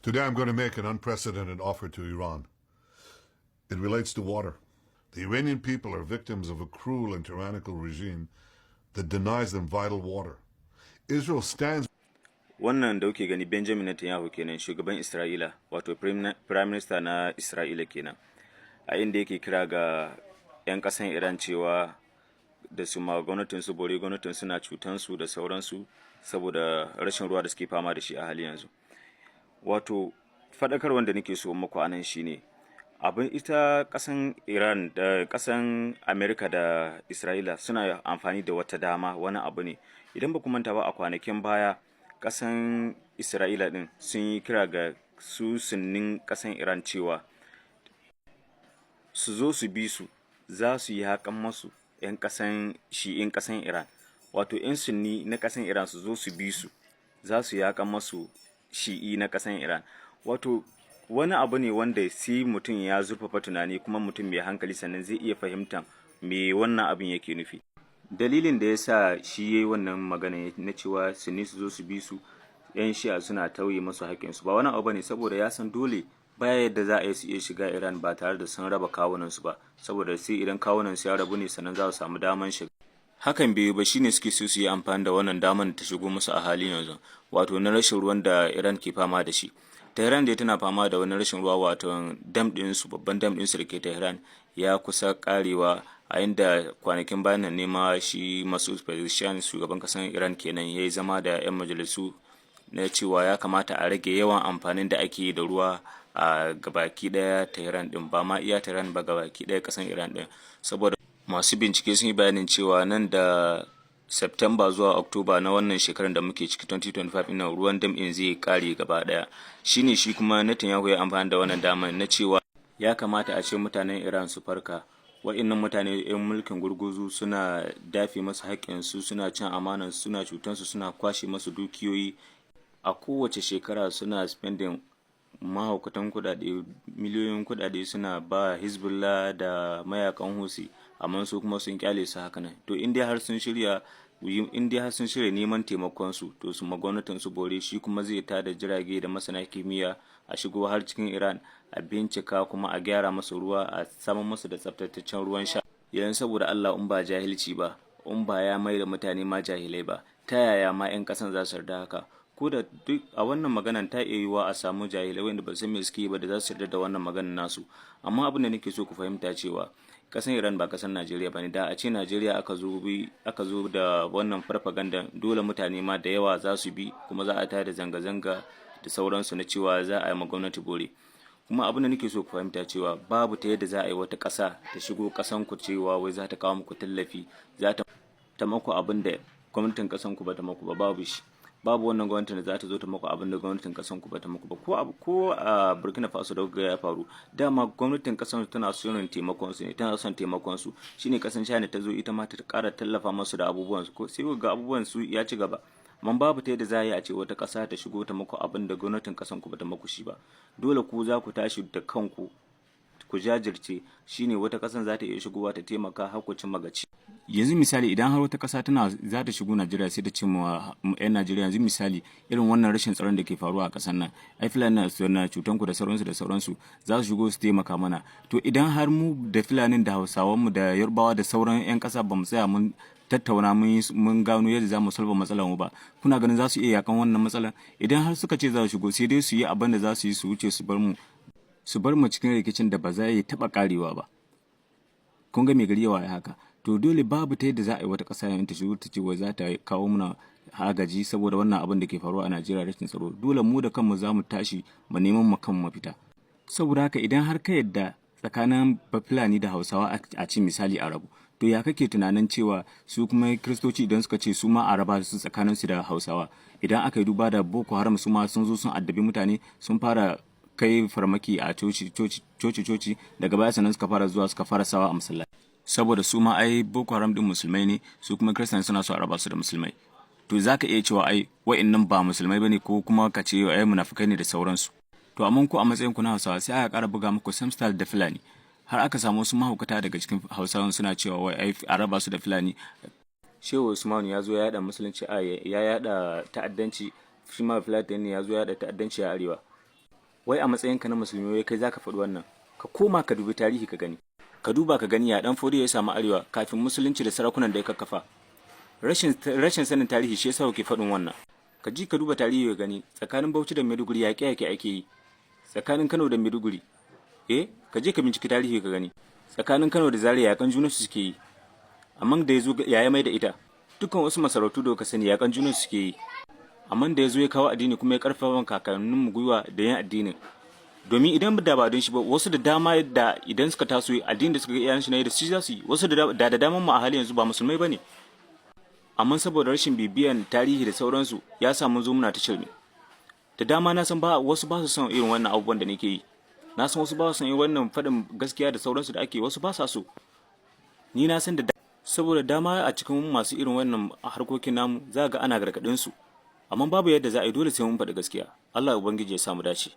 Today I'm going to make an unprecedented offer to Iran. It relates to water. The Iranian people are victims of a cruel and tyrannical regime that denies them vital water. Israel stands. Wannan da kuke gani Benjamin Netanyahu kenan, shugaban Isra'ila, wato Prime Minister na Isra'ila kenan. A inda yake kira ga 'yan ƙasan Iran cewa da su ma gwamnatinsu bore gwamnatinsu na cutansu da sauransu saboda rashin ruwa da suke fama da shi a hali yanzu. Wato faɗakar wanda nake so muku anan shine abin ita ƙasan Iran da ƙasan Amerika da Isra'ila suna amfani da wata dama, wani abu ne. Idan ba ku manta ba a kwanakin baya ƙasan Isra'ila din sun yi kira ga su sunnin ƙasan Iran cewa su zo su bi su, za su yi haƙan masu 'yan ƙasan shi'in ƙasan Iran. Wato 'yan sunni na ƙasan Iran su zo su bi su, za su yi haƙan masu shi'i na ƙasan Iran. Wato wani abu ne wanda sai mutum ya zurfafa tunani kuma mutum mai hankali sannan zai iya fahimtar me wannan abin yake nufi. Dalilin da ya sa shi ya yi wannan magana na cewa sunni su zo su bi su, 'yan shi'a suna tauye masu haƙƙinsu, ba wani abu ne saboda ya san dole baya yadda za a yi su iya shiga Iran ba tare da sun raba kawunansu ba, saboda sai idan kawunansu ya rabu ne sannan za su samu daman shiga. Hakan bai ba shine suke so su yi amfani da wannan daman ta shigo musu a halin yanzu, wato na rashin ruwan da Iran ke fama da shi. Tehran dai tana fama da wani rashin ruwa, wato dam ɗinsu, babban dam ɗinsu da ke Tehran ya kusa karewa, a inda kwanakin bayan nan nema shi Masoud Pezeshkian, shugaban kasan Iran kenan, ya yi zama da 'yan majalisu na cewa ya kamata a rage yawan amfanin da ake yi da ruwa a gabaki daya Tehran din, ba ma iya Tehran ba, gabaki daya kasan Iran din, saboda masu bincike sun yi bayanin cewa nan da September zuwa October na wannan shekarar da muke ciki 2025 ina ruwan dam in zai kare gaba daya. Shine shi kuma Netanyahu ya amfani da wannan damar na cewa ya kamata a ce mutanen Iran su farka. Wa'annan mutane 'yan mulkin gurguzu suna dafe masu haƙƙinsu, suna cin amanansu, suna cutansu, suna kwashe masu dukiyoyi. A kowace shekara suna spending mahaukatan kudade, miliyoyin kudade suna ba Hezbollah da mayakan Houthi, amma su kuma sun kyale su haka nan. To in dai har sun shirya neman taimakon su, to su magwamnatin su bore, shi kuma zai tada jirage da masana kimiyya a shigo har cikin Iran, a bincika kuma a gyara masu ruwa, a saman masu da tsaftataccen ruwan sha. Idan saboda Allah in ba jahilci ba, in ba ya mai da mutane ma jahilai ba, ta yaya ma 'yan kasan za su yarda haka? Ko da duk a wannan maganan ta iya yiwuwa a samu jahilai wanda ba san me suke yi ba da za su yarda da wannan maganan nasu, amma abin da nake so ku fahimta cewa kasan Iran ba kasan Najeriya bane. Da a ce Najeriya aka zo da wannan farfaganda, dole mutane ma da yawa za su bi, kuma za a tada zanga-zanga da sauransu na cewa za a yi ma gwamnati bore. Kuma abin da nake so ku fahimta cewa babu ta yadda za a yi wata ƙasa ta shigo ƙasan ku cewa wai za ta kawo muku tallafi, za ta maku abin da gwamnatin ƙasan ku ba ta maku ba, babu shi. Babu wannan gwamnatin da za ta zo ta maku abin da gwamnatin kasan ku ba ta maku ba. Ko a Burkina Faso da ya faru, dama gwamnatin kasan tana son taimakon su ne, tana son taimakon su, shine kasan China ta zo ita ma ta ƙara tallafa masu da abubuwan su, ko sai ga abubuwan su ya ci gaba. Man babu ta yadda za a yi a ce wata ƙasa ta shigo ta maku abin da gwamnatin kasan ku ba ta maku shi ba. Dole ku za ku tashi da kanku ku jajirce, shine wata ƙasan za ta iya shigowa ta taimaka har ku ci magaci. Yanzu misali idan har wata ƙasa za ta shigo Najeriya sai ta ce ma 'yan Najeriya, yanzu misali irin wannan rashin tsaron da ke faruwa a ƙasar nan, ai Fulani na cutan ku da sauransu za su shigo su taimaka mana. To idan har mu da Fulanin da Hausawan mu da Yarbawa da sauran 'yan ƙasa ba mu tsaya mun tattauna mun gano yadda za mu solve matsalar mu ba, kuna ganin za su iya yakan wannan matsalar? Idan har suka ce za su shigo, sai dai su yi abin da za su yi, su wuce su bar mu cikin rikicin da ba za yi taɓa karewa ba. Kun ga mai gari yawa ya haka. To dole babu ta yadda za a yi wata ƙasa yayin ta shigo ta ce wai za ta kawo muna agaji saboda wannan abin da ke faruwa a Najeriya, rashin tsaro. Dole mu da kanmu za mu tashi mu neman mu kan mafita. Saboda haka idan har ka yadda tsakanin Fulani da Hausawa a ce misali a rabu, to ya kake tunanin cewa su kuma Kiristoci idan suka ce su ma a raba su tsakanin su da Hausawa, idan aka yi duba da Boko Haram su ma sun zo sun addabi mutane, sun fara kai farmaki a coci daga baya sannan suka fara sawa a masallaci, saboda su ma ai Boko Haram din musulmai ne, su kuma Kiristan suna so a raba su da musulmai. To zaka iya cewa ai wa'annan ba musulmai bane, ko kuma ka ce ai munafikai ne da sauransu. To amma ku a matsayin ku na Hausawa sai aka ƙara buga muku same style da Fulani, har aka samu wasu mahaukata daga cikin Hausawan suna cewa wai ai a raba su da Fulani. Shehu Usman ya zo ya yada musulunci, ya yada ta'addanci, shi ma Fulani ne ya zo ya yada ta'addanci a arewa. wai a matsayinka na musulmi wai kai zaka faɗi wannan? Ka koma ka dubi tarihi ka gani. Ka duba ka gani ya dan Fodiyo ya samu arewa kafin musulunci da sarakunan da ya kakkafa. Rashin sanin tarihi shi yasa kuke faɗin wannan. Ka ji ka duba tarihi ka gani tsakanin Bauchi da Maiduguri yaƙe ake yi. Tsakanin Kano da Maiduguri. Ka je ka binciki tarihi ka gani. Tsakanin Kano da Zaria yaƙan junansu suke yi. Amma da yazo ya mai da ita. Dukkan wasu masarautu da ka sani yaƙan junansu suke yi. Amma da yazo ya kawo addini kuma ya karfafa kakannin mu gwiwa da yin addinin. Domin idan da ba don shi ba wasu da dama da idan suka taso addinin da suka ga iyayen su ne da shi za su yi, wasu da daman mu a hali yanzu ba musulmai bane. Amma saboda rashin bibiyan tarihi da sauransu ya samu zo muna ta shirme. Da dama na san wasu ba su son irin wannan abubuwan da nake yi. Na san wasu ba su son irin wannan faɗin gaskiya da sauransu da ake, wasu ba sa so. Ni na san da saboda dama a cikin masu irin wannan harkokin namu za ga ana gargaɗin su. Amma babu yadda za a yi, dole sai mun faɗi gaskiya. Allah ubangiji ya samu dace.